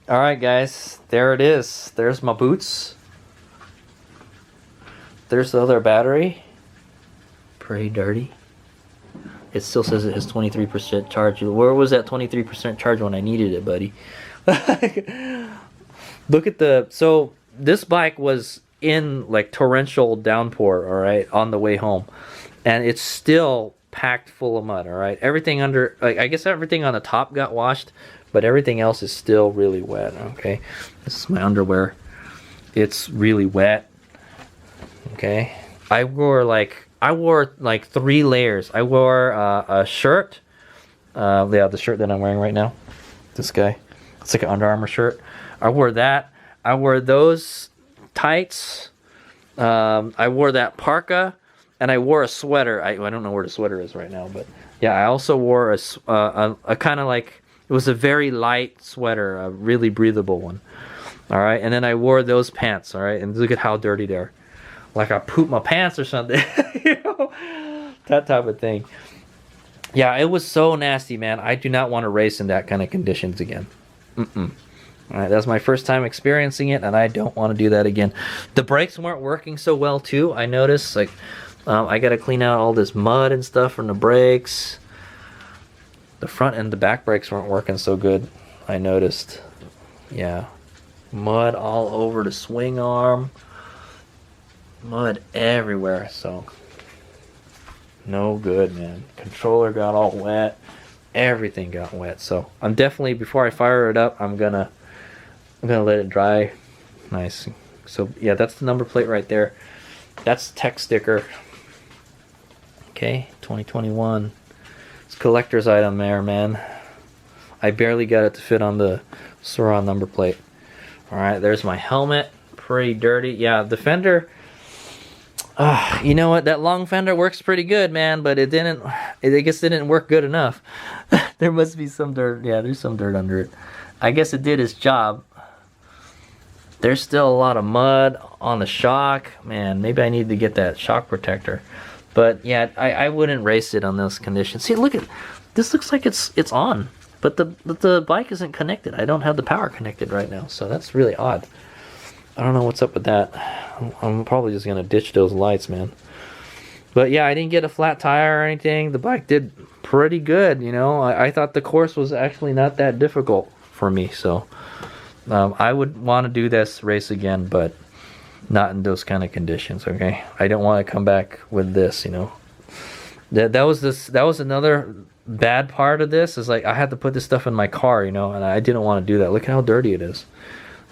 All right, guys, there it is. There's my boots. There's the other battery. Pretty dirty. It still says it has 23% charge. Where was that 23% charge when I needed it, buddy? Look at the... So, this bike was in, like, torrential downpour, all right, on the way home. And it's still packed full of mud, all right? Everything under... Like, I guess everything on the top got washed, but everything else is still really wet, okay? This is my underwear. It's really wet, okay? I wore like 3 layers. I wore a shirt. Yeah, the shirt that I'm wearing right now. This guy. It's like an Under Armour shirt. I wore that. I wore those tights. I wore that parka, and I wore a sweater. I don't know where the sweater is right now, but yeah, I also wore a kind of like, it was a very light sweater, a really breathable one. All right, and then I wore those pants. All right, and look at how dirty they are. Like I pooped my pants or something. You know, that type of thing. Yeah, it was so nasty, man. I do not want to race in that kind of conditions again. All right, that's my first time experiencing it, and I don't want to do that again. The brakes weren't working so well too. I noticed, like, I got to clean out all this mud and stuff from the brakes. The front and the back brakes weren't working so good. I noticed. Yeah, mud all over the swing arm. Mud everywhere, so no good, man. Controller got all wet. Everything got wet. So I'm definitely, before I fire it up, I'm gonna let it dry. Nice. So yeah, that's the number plate right there. That's the tech sticker. Okay, 2021. It's a collector's item there, man. I barely got it to fit on the Sauron number plate. All right, there's my helmet. Pretty dirty. Yeah, the fender. You know what? That long fender works pretty good, man, but it didn't. I guess it didn't work good enough. There must be some dirt. Yeah, there's some dirt under it. I guess it did its job. There's still a lot of mud on the shock. Man, maybe I need to get that shock protector. But yeah, I wouldn't race it on those conditions. See, look at this. Looks like it's on, but the bike isn't connected. I don't have the power connected right now, so that's really odd. I don't know what's up with that. I'm probably just gonna ditch those lights, man. But yeah, I didn't get a flat tire or anything. The bike did pretty good, you know. I thought the course was actually not that difficult for me, so I would want to do this race again, but not in those kind of conditions. Okay, I don't want to come back with this, you know. That was another bad part of this, is like I had to put this stuff in my car, you know, and I didn't want to do that. Look at how dirty it is.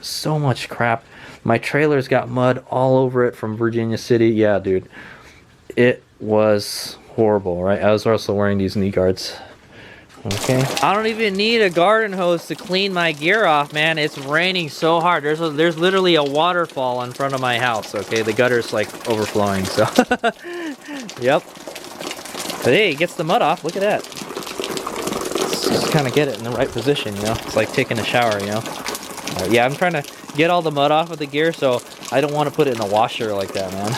So much crap. My trailer's got mud all over it from Virginia City. Yeah, dude. It was horrible, right? I was also wearing these knee guards. Okay. I don't even need a garden hose to clean my gear off, man. It's raining so hard. There's literally a waterfall in front of my house, okay? The gutter's like overflowing, so. Yep. But hey, it gets the mud off. Look at that. Just kind of get it in the right position, you know? It's like taking a shower, you know? Yeah, I'm trying to get all the mud off of the gear, so I don't want to put it in a washer like that, man.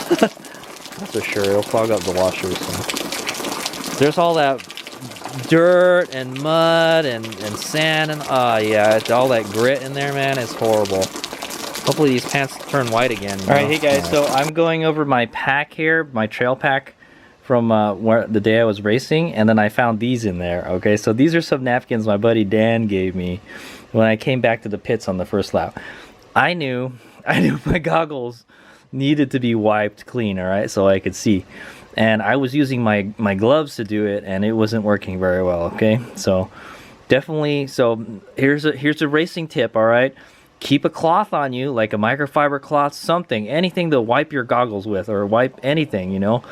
That's for sure. It'll clog up the washer. So. There's all that dirt and mud and sand and yeah, all that grit in there, man. It's horrible. Hopefully these pants turn white again. All right, hey guys. So I'm going over my pack here, my trail pack from where the day I was racing, and then I found these in there. Okay, so these are some napkins my buddy Dan gave me when I came back to the pits on the first lap. I knew my goggles needed to be wiped clean, all right, so I could see. And I was using my gloves to do it, and it wasn't working very well, okay? So definitely, so here's a racing tip, all right? Keep a cloth on you, like a microfiber cloth, something, anything to wipe your goggles with, or wipe anything, you know?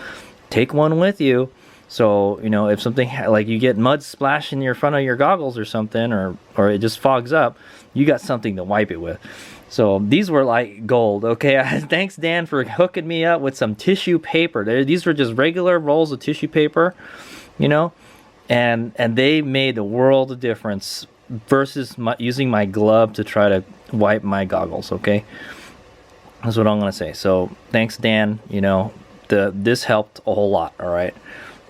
Take one with you. So, you know, if something like you get mud splashed in your front of your goggles or something, or it just fogs up, you got something to wipe it with. So these were like gold, okay? Thanks, Dan, for hooking me up with some tissue paper. These were just regular rolls of tissue paper, you know, and they made a world of difference versus using my glove to try to wipe my goggles, okay? That's what I'm gonna say. So thanks, Dan. You know, this helped a whole lot, all right?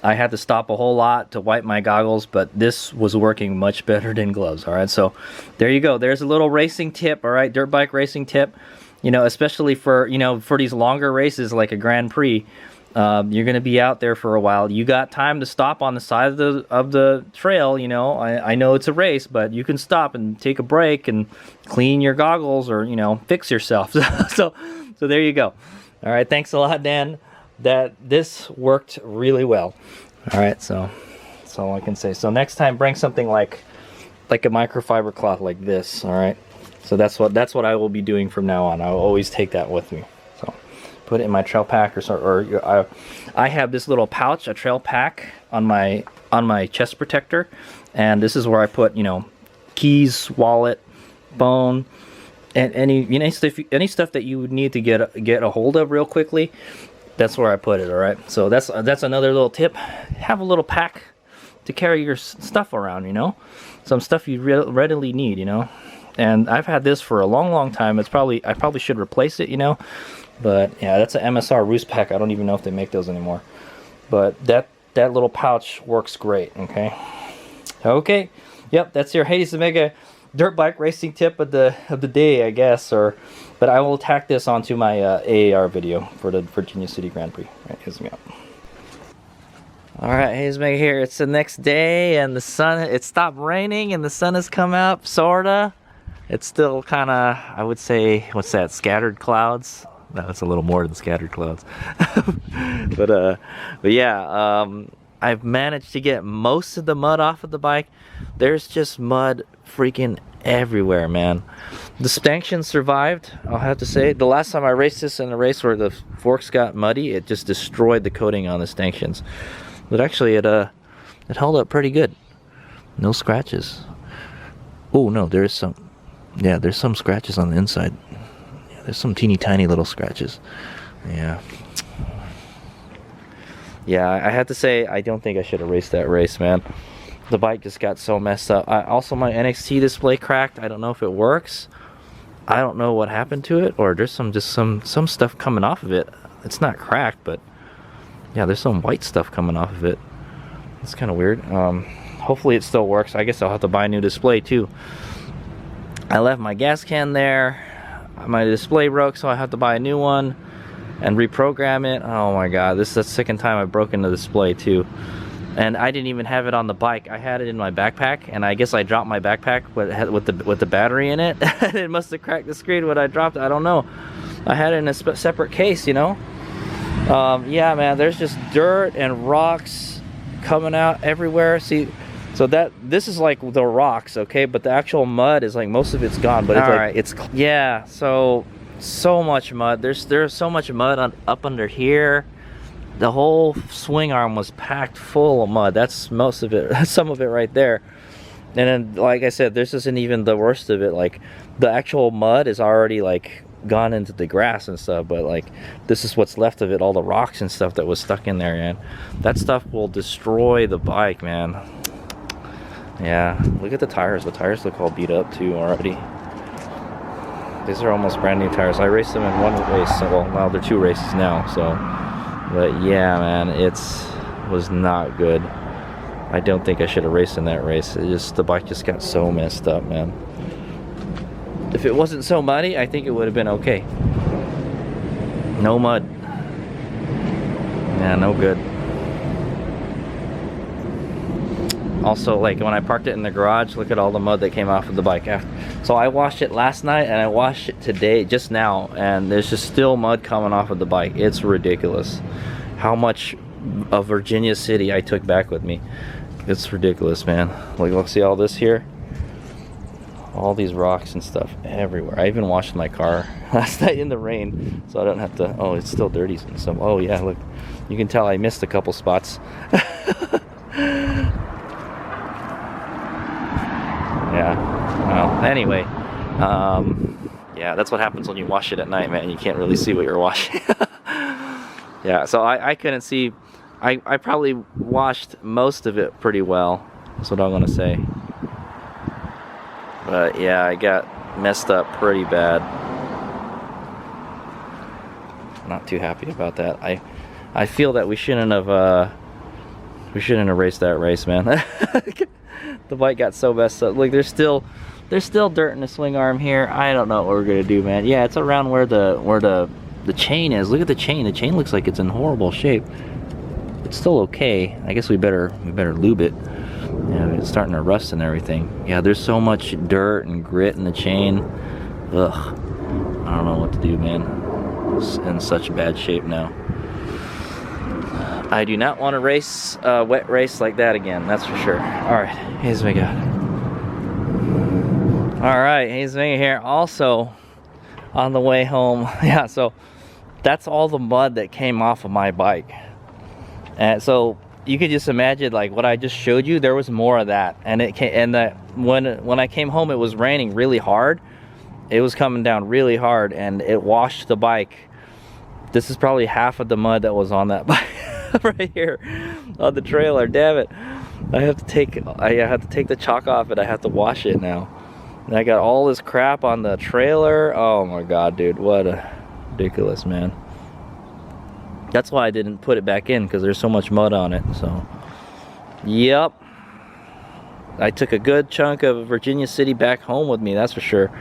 I had to stop a whole lot to wipe my goggles, but this was working much better than gloves. All right, so there you go. There's a little racing tip. All right, dirt bike racing tip. You know, especially for, you know, for these longer races like a Grand Prix, you're gonna be out there for a while. You got time to stop on the side of the trail. You know, I know it's a race, but you can stop and take a break and clean your goggles, or, you know, fix yourself. so there you go. All right, thanks a lot, Dan. This worked really well. All right, so that's all I can say. So next time, bring something like a microfiber cloth like this. All right, so that's what I will be doing from now on. I will always take that with me. So put it in my trail pack, or I have this little pouch, a trail pack on my chest protector, and this is where I put, you know, keys, wallet, phone, and any stuff that you would need to get a hold of real quickly. That's where I put it. All right, so that's another little tip. Have a little pack to carry your stuff around, you know, some stuff you readily need, you know. And I've had this for a long time. I probably should replace it, you know, but yeah, that's an MSR Roost pack. I don't even know if they make those anymore, but that little pouch works great. Okay, yep, that's your Hades Omega dirt bike racing tip of the day, I guess. But I will tack this onto my AAR video for the Virginia City Grand Prix. All right, here's me up. All right, Hades Omega here. It's the next day, and the sun, it stopped raining, and the sun has come out, sorta. It's still kind of, I would say, what's that, scattered clouds? No, it's a little more than scattered clouds. but yeah, I've managed to get most of the mud off of the bike. There's just mud freaking everywhere, man. The stanchions survived, I'll have to say. The last time I raced this in a race where the forks got muddy, it just destroyed the coating on the stanchions. But actually, it held up pretty good. No scratches. Oh no, there's some. Yeah, there's some scratches on the inside. Yeah, there's some teeny tiny little scratches. Yeah. Yeah, I have to say, I don't think I should have raced that race, man. The bike just got so messed up. Also, my NXT display cracked. I don't know if it works. I don't know what happened to it, or there's some stuff coming off of it. It's not cracked, but yeah, there's some white stuff coming off of it. It's kind of weird. Hopefully it still works. I guess I'll have to buy a new display too. I left my gas can there. My display broke, so I have to buy a new one and reprogram it. Oh my god, this is the second time I've broken the display too. And I didn't even have it on the bike. I had it in my backpack, and I guess I dropped my backpack with the battery in it. It must have cracked the screen when I dropped it. I don't know. I had it in a separate case, you know. Yeah, man, there's just dirt and rocks coming out everywhere. See, so this is like the rocks, okay, but the actual mud is like, most of it's gone. But it's like, it's, yeah, so much mud. There's so much mud up under here. The whole swing arm was packed full of mud. That's most of it. That's some of it right there. And then, like I said, this isn't even the worst of it. Like, the actual mud is already like gone into the grass and stuff, but like, this is what's left of it, all the rocks and stuff that was stuck in there, man. That stuff will destroy the bike, man. Yeah, look at the tires. The tires look all beat up too already. These are almost brand new tires. I raced them in one race, so, well, now they're two races now, so. But yeah, man, it was not good. I don't think I should have raced in that race. The bike just got so messed up, man. If it wasn't so muddy, I think it would have been okay. No mud. Yeah, no good. Also, like, when I parked it in the garage, look at all the mud that came off of the bike after. So I washed it last night, and I washed it today, just now, and there's just still mud coming off of the bike. It's ridiculous how much of Virginia City I took back with me. It's ridiculous, man. Like, look, see all this here? All these rocks and stuff everywhere. I even washed my car last night in the rain, so I don't have to. Oh, it's still dirty. So, oh yeah, look, you can tell I missed a couple spots. Yeah, well, anyway, yeah, that's what happens when you wash it at night, man. You can't really see what you're washing. Yeah, so I couldn't see. I probably washed most of it pretty well. That's what I'm gonna say. But yeah, I got messed up pretty bad. Not too happy about that. I feel that we shouldn't have We shouldn't have raced that race, man. The bike got so messed up. Look, there's still dirt in the swing arm here. I don't know what we're gonna do, man. Yeah, it's around where the chain is. Look at the chain. The chain looks like it's in horrible shape. It's still okay. I guess we better lube it. Yeah, it's starting to rust and everything. Yeah, there's so much dirt and grit in the chain. Ugh. I don't know what to do, man. It's in such bad shape now. I do not want to race a wet race like that again, that's for sure. Alright, here's what we got. Alright, here's me here. Also, on the way home, yeah, so that's all the mud that came off of my bike. And so you could just imagine, like what I just showed you, there was more of that. And it came, and when I came home, it was raining really hard. It was coming down really hard, and it washed the bike. This is probably half of the mud that was on that bike right here on the trailer. Damn it! I have to take the chalk off it. I have to wash it now. And I got all this crap on the trailer. Oh my god, dude, what a ridiculous, man. That's why I didn't put it back in, because there's so much mud on it. So, yep. I took a good chunk of Virginia City back home with me, that's for sure.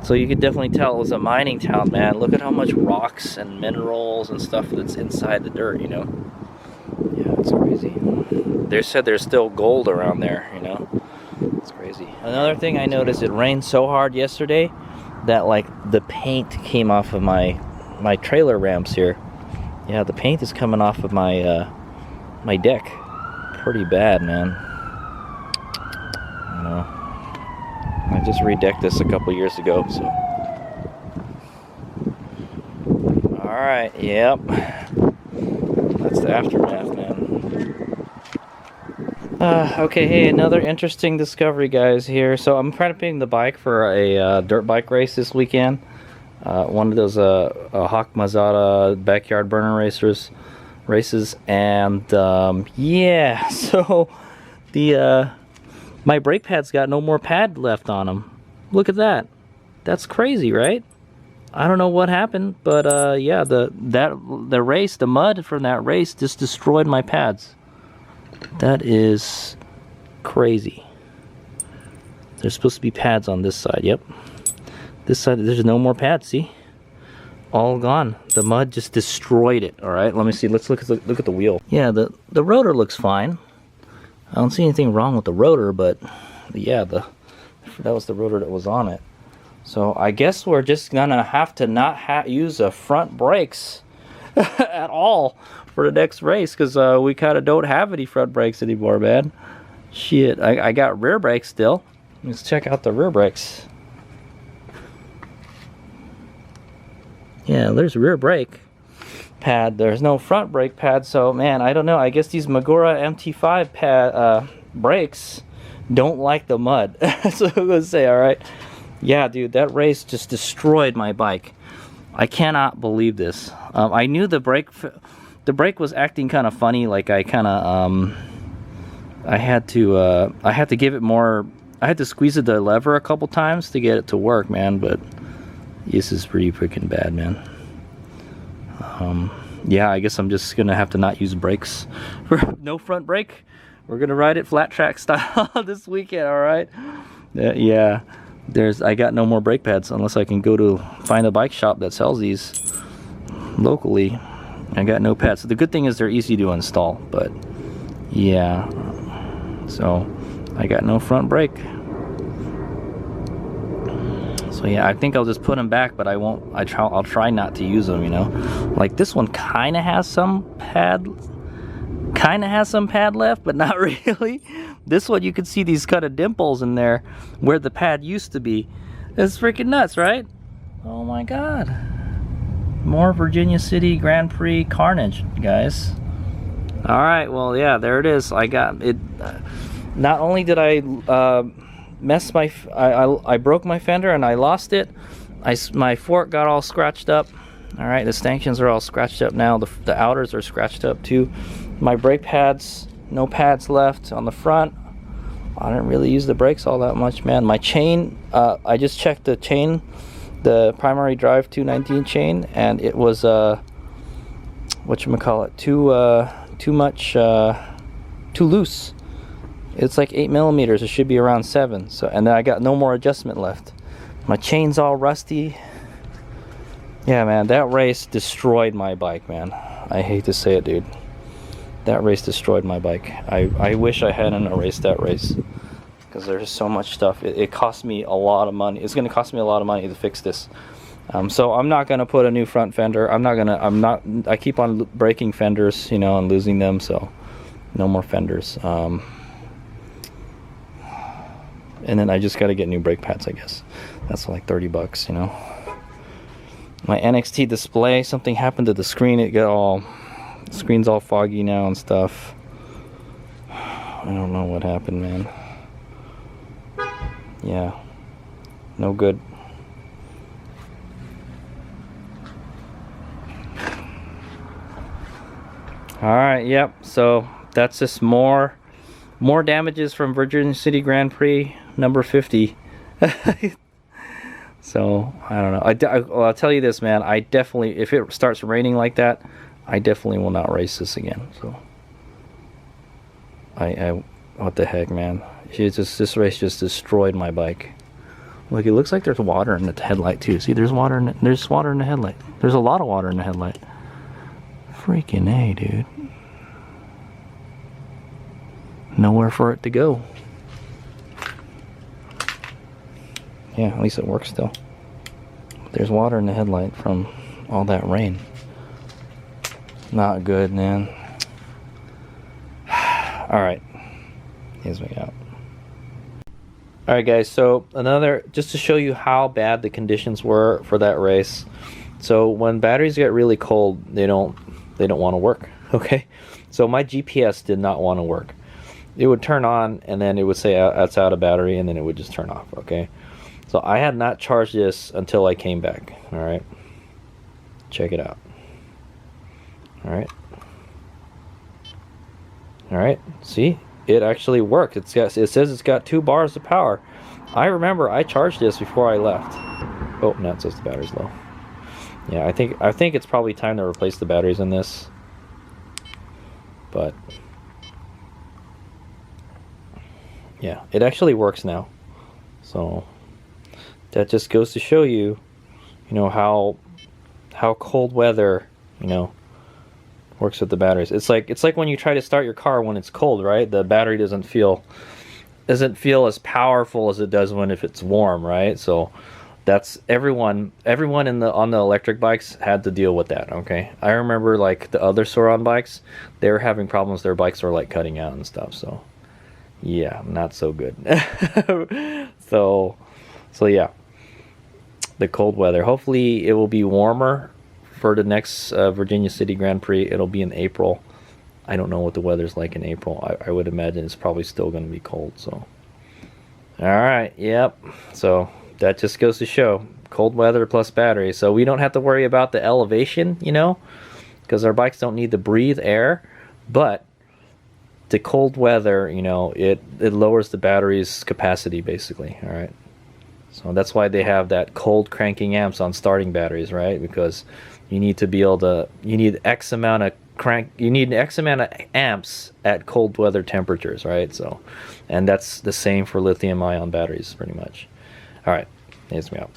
So you could definitely tell it was a mining town, man. Look at how much rocks and minerals and stuff that's inside the dirt, you know? Yeah, it's crazy. They said there's still gold around there, you know? It's crazy. Another thing I noticed, it rained so hard yesterday that like the paint came off of my trailer ramps here. Yeah, the paint is coming off of my my deck. Pretty bad, man. You know, I just redecked this a couple years ago, so. All right, yep. That's the aftermath, man. Okay, hey, another interesting discovery, guys, here. So I'm prepping the bike for a dirt bike race this weekend. One of those Hawk Mazada backyard burner races, and yeah, so the my brake pad's got no more pad left on them. Look at that. That's crazy, right? I don't know what happened, but yeah, the mud from that race just destroyed my pads. That is crazy. There's supposed to be pads on this side. Yep. This side, there's no more pads, see? All gone. The mud just destroyed it, all right? Let me see, let's look at the wheel. Yeah, the rotor looks fine. I don't see anything wrong with the rotor, but yeah, that was the rotor that was on it. So I guess we're just gonna have to not use front brakes at all for the next race, because we kind of don't have any front brakes anymore, man. Shit, I got rear brakes still. Let's check out the rear brakes. Yeah, there's rear brake pad. There's no front brake pad, so man, I don't know. I guess these Magura MT5 pad brakes don't like the mud. That's what I'm gonna say. All right. Yeah, dude, that race just destroyed my bike. I cannot believe this. I knew the brake was acting kind of funny. Like I kind of I had to give it more. I had to squeeze the lever a couple times to get it to work, man. But this is pretty freaking bad, man. Yeah, I guess I'm just gonna have to not use brakes. No front brake. We're gonna ride it flat track style this weekend, all right? Yeah, I got no more brake pads unless I can go to find a bike shop that sells these locally. I got no pads. So the good thing is they're easy to install, but yeah. So I got no front brake. So yeah, I think I'll just put them back, but I won't. I'll try not to use them, you know. Like this one kind of has some pad left, but not really. This one, you can see these kind of dimples in there where the pad used to be. It's freaking nuts, right? Oh my god. More Virginia City Grand Prix carnage, guys. All right, well, yeah, there it is. I got it. Not only did I I broke my fender and I lost it. My fork got all scratched up. All right, the stanchions are all scratched up now. The outers are scratched up too. My brake pads, no pads left on the front. I didn't really use the brakes all that much, man. My chain, I just checked the chain, the primary drive 219 chain, and it was whatchamacallit, too much too loose. It's like 8 millimeters. It should be around 7. So, and then I got no more adjustment left. My chain's all rusty. Yeah, man, that race destroyed my bike, man. I hate to say it, dude. That race destroyed my bike. I wish I hadn't erased that race, because there's so much stuff. It cost me a lot of money. It's going to cost me a lot of money to fix this. So I'm not going to put a new front fender. I keep on breaking fenders, you know, and losing them. So no more fenders. And then I just got to get new brake pads, I guess. That's like 30 bucks, you know. My NXT display, something happened to the screen. The screen's all foggy now and stuff. I don't know what happened, man. Yeah, no good. Alright, yep, so that's just more damages from Virginia City Grand Prix number 50. So I don't know. I'll tell you this, man. I definitely, if it starts raining like that, I definitely will not race this again. So what the heck, man? This race just destroyed my bike. Look, it looks like there's water in the headlight too. See, there's water in the headlight. There's a lot of water in the headlight. Freaking A, dude. Nowhere for it to go. Yeah, at least it works still. There's water in the headlight from all that rain. Not good, man. Alright. Here's me out. Alright guys, so just to show you how bad the conditions were for that race. So when batteries get really cold, they don't want to work. Okay? So my GPS did not want to work. It would turn on and then it would say it's out of battery, and then it would just turn off. Okay? So I had not charged this until I came back. Alright? Check it out. Alright? Alright, see? It actually worked. It says it's got 2 bars of power. I remember I charged this before I left. Oh, no, it says the battery's low. Yeah, I think it's probably time to replace the batteries in this. But yeah, it actually works now. So that just goes to show you, you know, how cold weather, you know, works with the batteries. It's like when you try to start your car when it's cold, right? The battery doesn't feel as powerful as it does if it's warm, right? So that's everyone on the electric bikes had to deal with that. Okay, I remember like the other Soron bikes, they were having problems. Their bikes were like cutting out and stuff. So yeah, not so good. so yeah, the cold weather. Hopefully it will be warmer for the next Virginia City Grand Prix. It'll be in April. I don't know what the weather's like in April. I would imagine it's probably still going to be cold. So all right, yep. So that just goes to show cold weather plus battery. So we don't have to worry about the elevation, you know, because our bikes don't need to breathe air. But the cold weather, you know, it lowers the battery's capacity basically. All right. So that's why they have that cold cranking amps on starting batteries, right? Because you need to be able to, you need X amount of amps at cold weather temperatures, right? So, and that's the same for lithium ion batteries pretty much. All right, here's me out.